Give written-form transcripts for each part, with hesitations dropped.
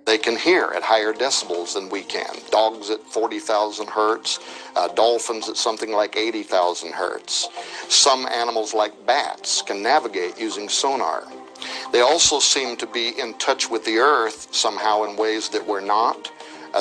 They can hear at higher decibels than we can. Dogs at 40,000 hertz, dolphins at something like 80,000 hertz. Some animals like bats can navigate using sonar. They also seem to be in touch with the earth somehow in ways that we're not.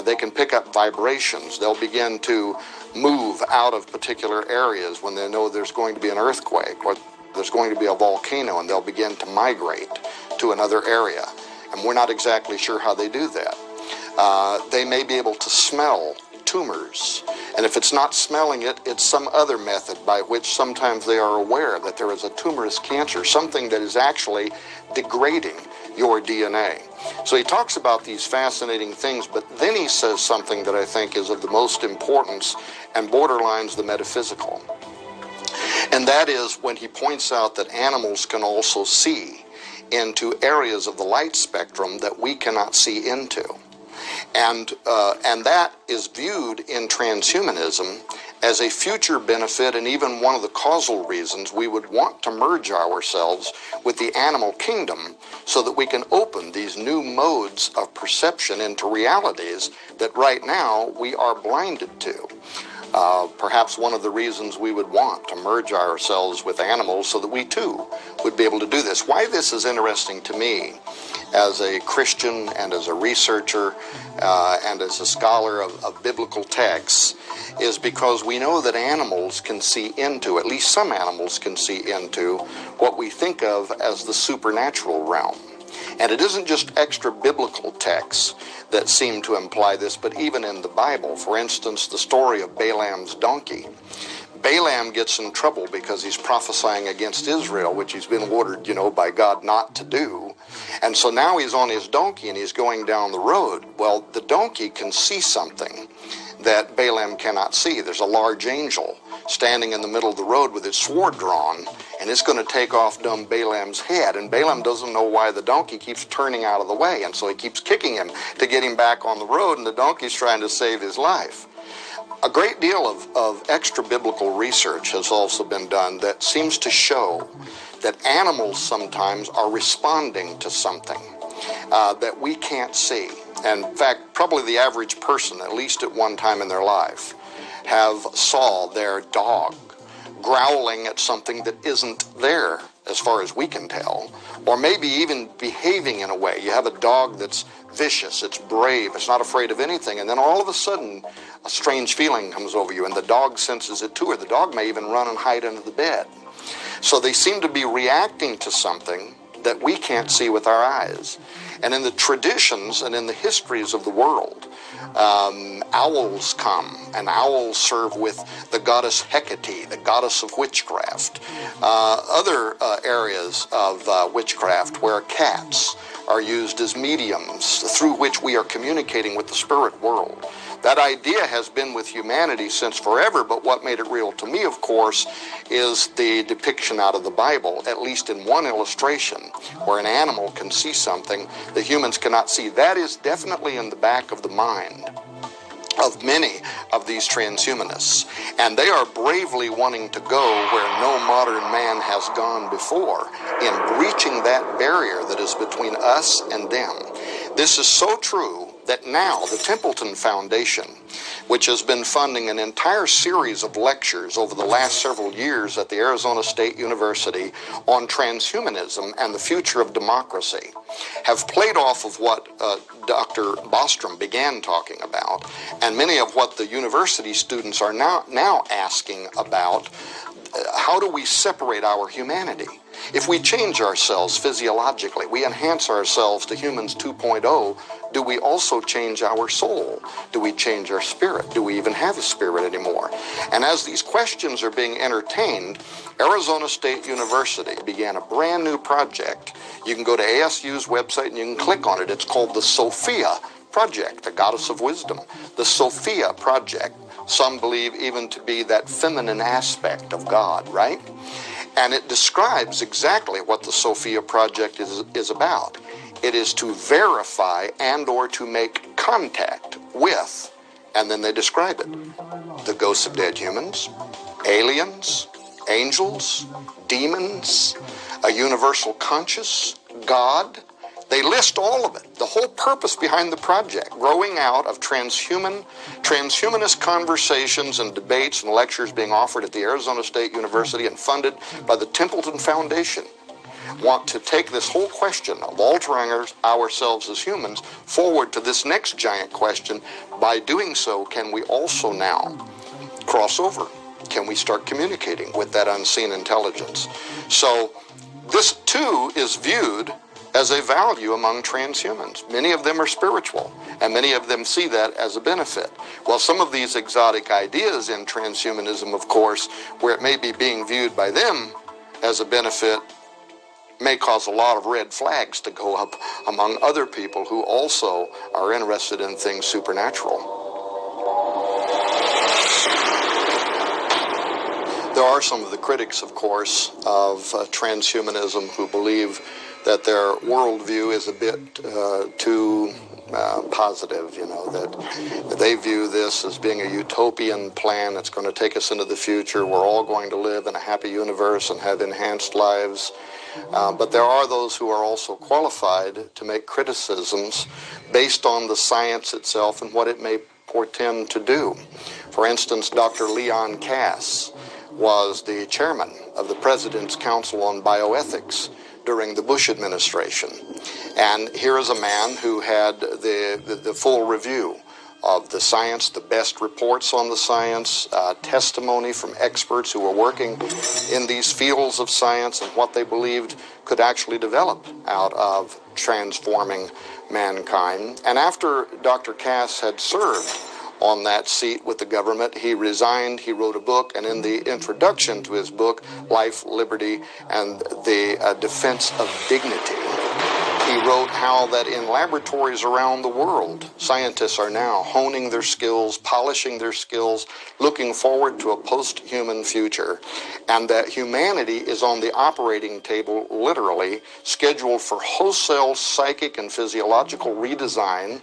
They can pick up vibrations. They'll begin to move out of particular areas when they know there's going to be an earthquake or there's going to be a volcano, and they'll begin to migrate to another area. And we're not exactly sure how they do that. They may be able to smell tumors. And if it's not smelling it, it's some other method by which sometimes they are aware that there is a tumorous cancer, something that is actually degrading your DNA. So he talks about these fascinating things, but then he says something that I think is of the most importance and borderlines the metaphysical. And that is when he points out that animals can also see into areas of the light spectrum that we cannot see into. And that is viewed in transhumanism as a future benefit, and even one of the causal reasons we would want to merge ourselves with the animal kingdom so that we can open these new modes of perception into realities that right now we are blinded to. Perhaps one of the reasons we would want to merge ourselves with animals so that we too would be able to do this. Why this is interesting to me as a Christian and as a researcher and as a scholar of biblical texts is because we know that animals can see into, at least some animals can see into, what we think of as the supernatural realm. And it isn't just extra biblical texts that seem to imply this, but even in the Bible. For instance, the story of Balaam's donkey. Balaam gets in trouble because he's prophesying against Israel, which he's been ordered, by God not to do. And so now he's on his donkey and he's going down the road. Well, the donkey can see something that Balaam cannot see. There's a large angel standing in the middle of the road with its sword drawn, and it's going to take off dumb Balaam's head. And Balaam doesn't know why the donkey keeps turning out of the way, and so he keeps kicking him to get him back on the road, and the donkey's trying to save his life. A great deal of extra-biblical research has also been done that seems to show that animals sometimes are responding to something that we can't see. And in fact, probably the average person, at least at one time in their life, have saw their dog growling at something that isn't there as far as we can tell, or maybe even behaving in a way. You have a dog that's vicious, it's brave, it's not afraid of anything, and then all of a sudden a strange feeling comes over you and the dog senses it too, or the dog may even run and hide under the bed. So they seem to be reacting to something that we can't see with our eyes. And in the traditions and in the histories of the world, owls come, and owls serve with the goddess Hecate, the goddess of witchcraft. Other areas of witchcraft where cats are used as mediums through which we are communicating with the spirit world. That idea has been with humanity since forever, but what made it real to me, of course, is the depiction out of the Bible, at least in one illustration, where an animal can see something that humans cannot see. That is definitely in the back of the mind of many of these transhumanists, and they are bravely wanting to go where no modern man has gone before in breaching that barrier that is between us and them. This is so true that now the Templeton Foundation, which has been funding an entire series of lectures over the last several years at the Arizona State University on transhumanism and the future of democracy, have played off of what Dr. Bostrom began talking about, and many of what the university students are now asking about. How do we separate our humanity? If we change ourselves physiologically, we enhance ourselves to humans 2.0, do we also change our soul? Do we change our spirit? Do we even have a spirit anymore? And as these questions are being entertained, Arizona State University began a brand new project. You can go to ASU's website and you can click on it. It's called the Sophia Project, the goddess of wisdom. The Sophia Project, some believe even to be that feminine aspect of God, right? And it describes exactly what the Sophia Project is about. It is to verify and or to make contact with, and then they describe it, the ghosts of dead humans, aliens, angels, demons, a universal conscious, God. They list all of it, the whole purpose behind the project, growing out of transhumanist conversations and debates and lectures being offered at the Arizona State University and funded by the Templeton Foundation. Want to take this whole question of altering ourselves as humans forward to this next giant question. By doing so, can we also now cross over? Can we start communicating with that unseen intelligence? So this too is viewed as a value among transhumans. Many of them are spiritual, and many of them see that as a benefit. Well, some of these exotic ideas in transhumanism, of course, where it may be being viewed by them as a benefit, may cause a lot of red flags to go up among other people who also are interested in things supernatural. There are some of the critics, of course, of transhumanism who believe that their worldview is a bit too positive, that they view this as being a utopian plan that's going to take us into the future. We're all going to live in a happy universe and have enhanced lives. But there are those who are also qualified to make criticisms based on the science itself and what it may portend to do. For instance, Dr. Leon Kass was the chairman of the President's Council on Bioethics during the Bush administration. And here is a man who had the full review of the science, the best reports on the science, testimony from experts who were working in these fields of science and what they believed could actually develop out of transforming mankind. And after Dr. Kass had served on that seat with the government, he resigned, he wrote a book, and in the introduction to his book, Life, Liberty, and the Defense of Dignity, he wrote how that in laboratories around the world, scientists are now honing their skills, polishing their skills, looking forward to a post-human future, and that humanity is on the operating table, literally, scheduled for wholesale psychic and physiological redesign,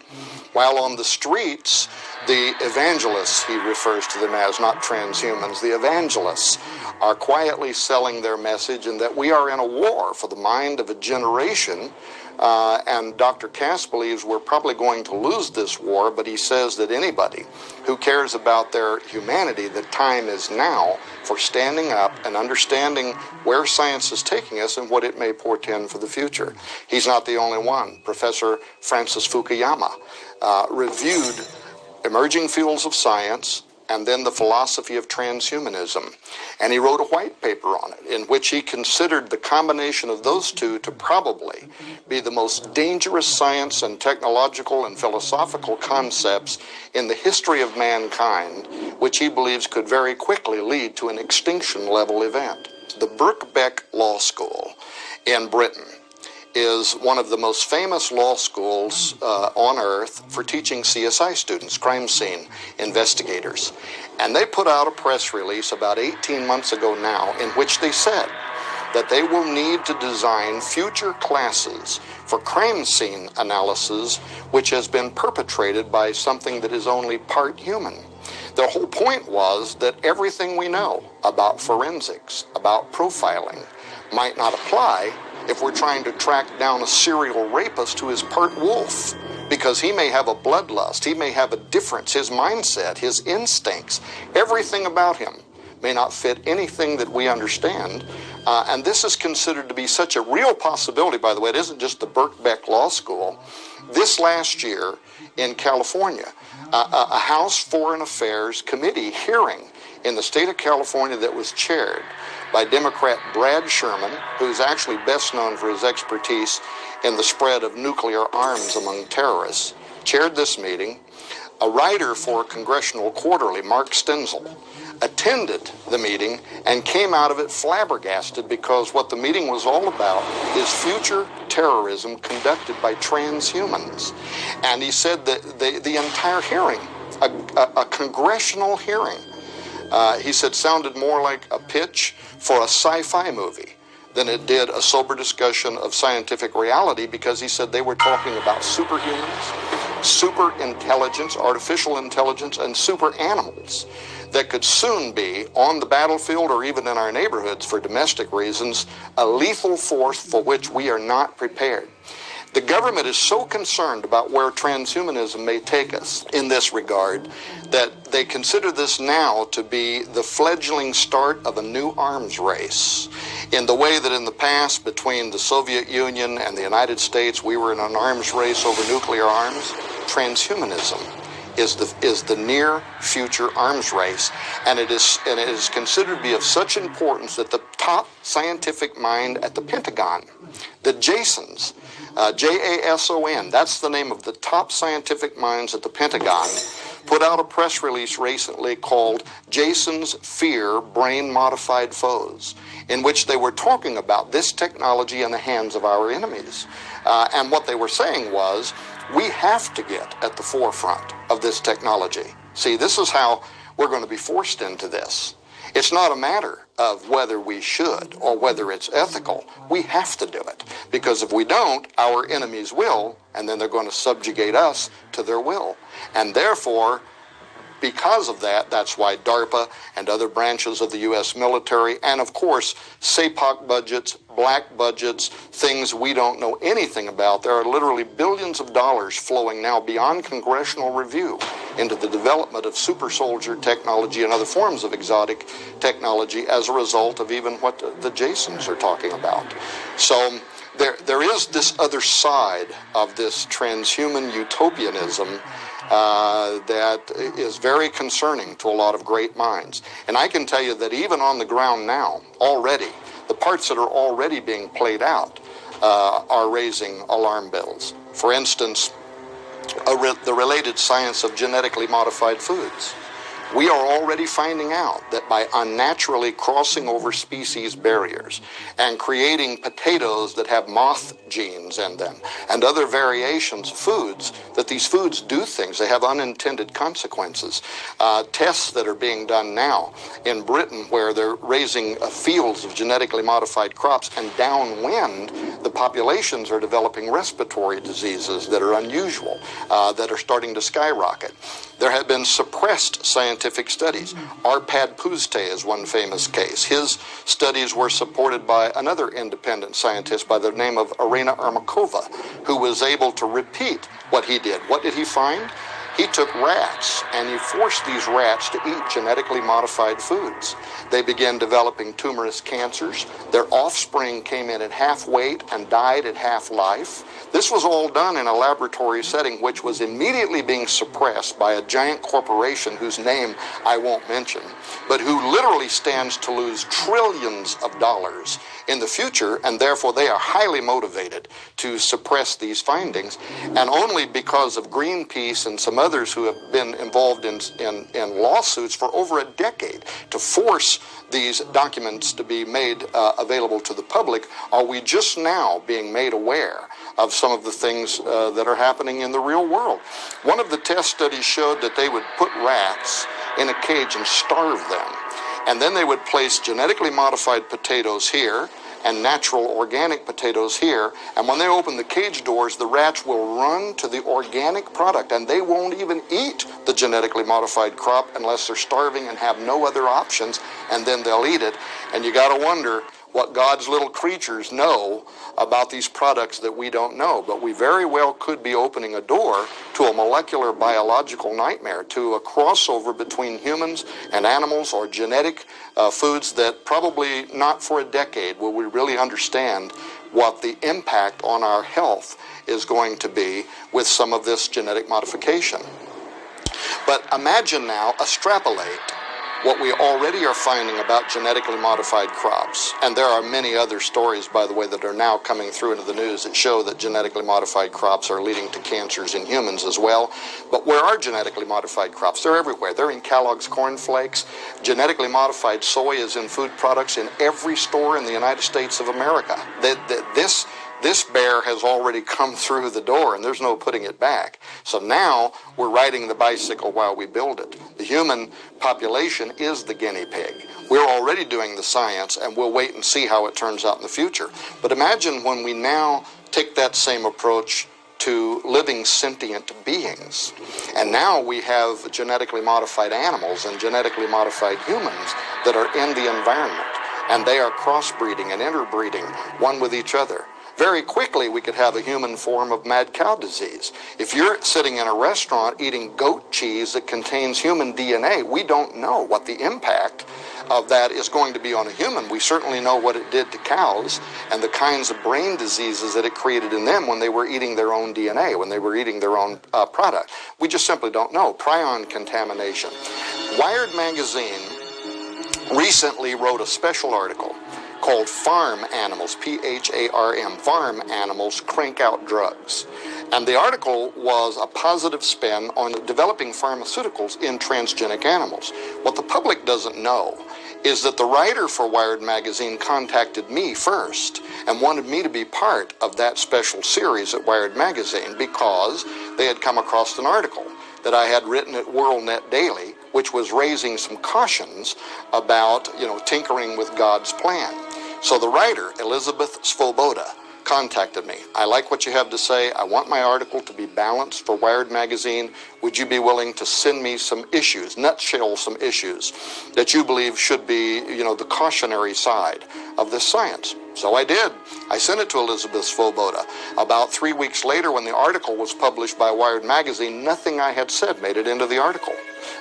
while on the streets, the evangelists, he refers to them as, not transhumans, the evangelists are quietly selling their message, and that we are in a war for the mind of a generation. And Dr. Kass believes we're probably going to lose this war, but he says that anybody who cares about their humanity, the time is now for standing up and understanding where science is taking us and what it may portend for the future. He's not the only one. Professor Francis Fukuyama reviewed emerging fields of science and then the philosophy of transhumanism. And he wrote a white paper on it in which he considered the combination of those two to probably be the most dangerous science and technological and philosophical concepts in the history of mankind, which he believes could very quickly lead to an extinction-level event. The Birkbeck Law School in Britain is one of the most famous law schools on earth for teaching CSI students, crime scene investigators. And they put out a press release about 18 months ago now in which they said that they will need to design future classes for crime scene analysis, which has been perpetrated by something that is only part human. The whole point was that everything we know about forensics, about profiling, might not apply if we're trying to track down a serial rapist who is part wolf, because he may have a bloodlust, he may have a difference, his mindset, his instincts, everything about him may not fit anything that we understand. And this is considered to be such a real possibility, by the way. It isn't just the Birkbeck Law School. This last year in California, a House Foreign Affairs Committee hearing in the state of California that was chaired by Democrat Brad Sherman, who's actually best known for his expertise in the spread of nuclear arms among terrorists, chaired this meeting. A writer for Congressional Quarterly, Mark Stenzel, attended the meeting and came out of it flabbergasted, because what the meeting was all about is future terrorism conducted by transhumans. And he said that the entire hearing, a congressional hearing, he said sounded more like a pitch for a sci-fi movie than it did a sober discussion of scientific reality, because he said they were talking about superhumans, super intelligence, artificial intelligence, and super animals that could soon be on the battlefield or even in our neighborhoods for domestic reasons, a lethal force for which we are not prepared. The government is so concerned about where transhumanism may take us in this regard that they consider this now to be the fledgling start of a new arms race. In the way that in the past, between the Soviet Union and the United States, we were in an arms race over nuclear arms, transhumanism is the near future arms race, and it is considered to be of such importance that the top scientific mind at the Pentagon, the Jasons, Jason, that's the name of the top scientific minds at the Pentagon, put out a press release recently called Jasons Fear Brain-Modified Foes, in which they were talking about this technology in the hands of our enemies. And what they were saying was, we have to get at the forefront of this technology. See, this is how we're going to be forced into this. It's not a matter of whether we should or whether it's ethical. We have to do it. Because if we don't, our enemies will, and then they're going to subjugate us to their will. And therefore, because of that, that's why DARPA and other branches of the U.S. military, and of course, SAPOC budgets, black budgets, things we don't know anything about. There are literally billions of dollars flowing now beyond congressional review into the development of super soldier technology and other forms of exotic technology as a result of even what the Jasons are talking about. So there is this other side of this transhuman utopianism that is very concerning to a lot of great minds. And I can tell you that even on the ground now, already, the parts that are already being played out are raising alarm bells. For instance, the related science of genetically modified foods. We are already finding out that by unnaturally crossing over species barriers and creating potatoes that have moth genes in them and other variations of foods, that these foods do things. They have unintended consequences. Tests that are being done now in Britain where they're raising fields of genetically modified crops, and downwind, the populations are developing respiratory diseases that are unusual, that are starting to skyrocket. There have been suppressed scientific studies. Arpad Pusztai is one famous case. His studies were supported by another independent scientist by the name of Irina Ermakova, who was able to repeat what he did. What did he find? He took rats and he forced these rats to eat genetically modified foods. They began developing tumorous cancers. Their offspring came in at half weight and died at half life. This was all done in a laboratory setting which was immediately being suppressed by a giant corporation whose name I won't mention, but who literally stands to lose trillions of dollars in the future, and therefore they are highly motivated to suppress these findings. And only because of Greenpeace and some others who have been involved in lawsuits for over a decade to force these documents to be made available to the public are we just now being made aware of some of the things that are happening in the real world. One of the test studies showed that they would put rats in a cage and starve them. And then they would place genetically modified potatoes here and natural organic potatoes here. And when they open the cage doors, the rats will run to the organic product, and they won't even eat the genetically modified crop unless they're starving and have no other options, and then they'll eat it. And you got to wonder what God's little creatures know about these products that we don't know. But we very well could be opening a door to a molecular biological nightmare, to a crossover between humans and animals, or genetic foods that probably not for a decade will we really understand what the impact on our health is going to be with some of this genetic modification. But imagine now, extrapolate what we already are finding about genetically modified crops. And there are many other stories, by the way, that are now coming through into the news that show that genetically modified crops are leading to cancers in humans as well. But where are genetically modified crops? They're everywhere. They're in Kellogg's Corn Flakes. Genetically modified soy is in food products in every store in the United States of America. This bear has already come through the door, and there's no putting it back. So now we're riding the bicycle while we build it. The human population is the guinea pig. We're already doing the science, and we'll wait and see how it turns out in the future. But imagine when we now take that same approach to living sentient beings. And now we have genetically modified animals and genetically modified humans that are in the environment, and they are crossbreeding and interbreeding one with each other. very quickly we could have a human form of mad cow disease. If you're sitting in a restaurant eating goat cheese that contains human DNA, we don't know what the impact of that is going to be on a human. We certainly know what it did to cows and the kinds of brain diseases that it created in them when they were eating their own DNA, when they were eating their own product. We just simply don't know. Prion contamination. Wired magazine recently wrote a special article called Farm Animals, P-H-A-R-M, Farm Animals Crank Out Drugs. And the article was a positive spin on developing pharmaceuticals in transgenic animals. What the public doesn't know is that the writer for Wired Magazine contacted me first and wanted me to be part of that special series at Wired Magazine because they had come across an article that I had written at WorldNet Daily, which was raising some cautions about, tinkering with God's plan. So the writer, Elizabeth Svoboda, contacted me. I like what you have to say. I want my article to be balanced for Wired Magazine. Would you be willing to send me some issues, nutshell some issues that you believe should be, the cautionary side of this science? So I did. I sent it to Elizabeth Svoboda. About 3 weeks later, when the article was published by Wired Magazine, nothing I had said made it into the article.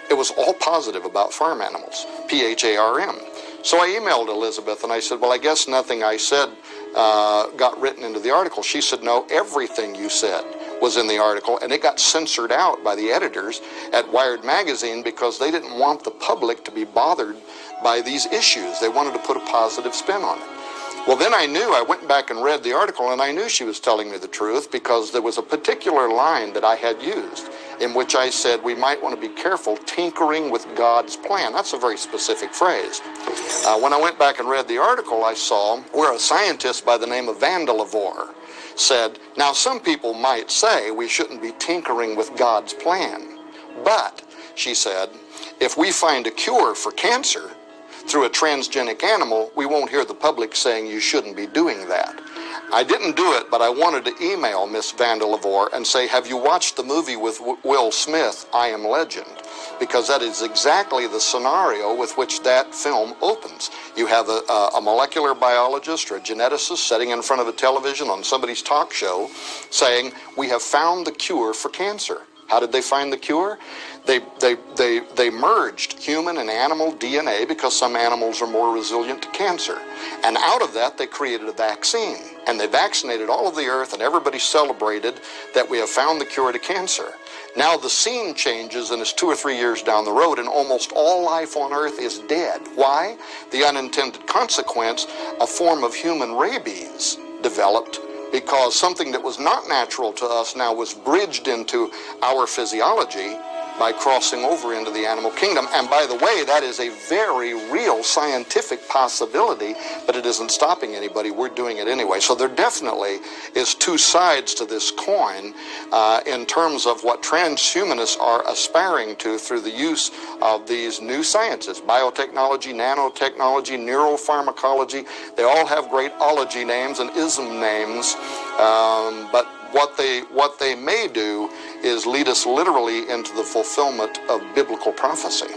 It was all positive about farm animals, P-H-A-R-M. So I emailed Elizabeth and I said, well, I guess nothing I said got written into the article. She said, no, everything you said was in the article, and it got censored out by the editors at Wired Magazine because they didn't want the public to be bothered by these issues. They wanted to put a positive spin on it. Well, then I went back and read the article, and I knew she was telling me the truth because there was a particular line that I had used in which I said we might want to be careful tinkering with God's plan. That's a very specific phrase. When I went back and read the article, I saw where a scientist by the name of Vandelevor said, now some people might say we shouldn't be tinkering with God's plan, but, she said, if we find a cure for cancer through a transgenic animal, we won't hear the public saying you shouldn't be doing that. I didn't do it, but I wanted to email Miss Vandelevor and say, have you watched the movie with Will Smith, I Am Legend? Because that is exactly the scenario with which that film opens. You have a molecular biologist or a geneticist sitting in front of a television on somebody's talk show saying, we have found the cure for cancer. How did they find the cure? They merged human and animal DNA because some animals are more resilient to cancer. And out of that, they created a vaccine. And they vaccinated all of the earth, and everybody celebrated that we have found the cure to cancer. Now the scene changes, and it's 2 or 3 years down the road, and almost all life on earth is dead. Why? The unintended consequence, a form of human rabies developed because something that was not natural to us now was bridged into our physiology by crossing over into the animal kingdom. And by the way, that is a very real scientific possibility, but it isn't stopping anybody. We're doing it anyway. So there definitely is two sides to this coin in terms of what transhumanists are aspiring to through the use of these new sciences, biotechnology, nanotechnology, neuropharmacology. They all have great ology names and ism names, but what they may do is lead us literally into the fulfillment of biblical prophecy.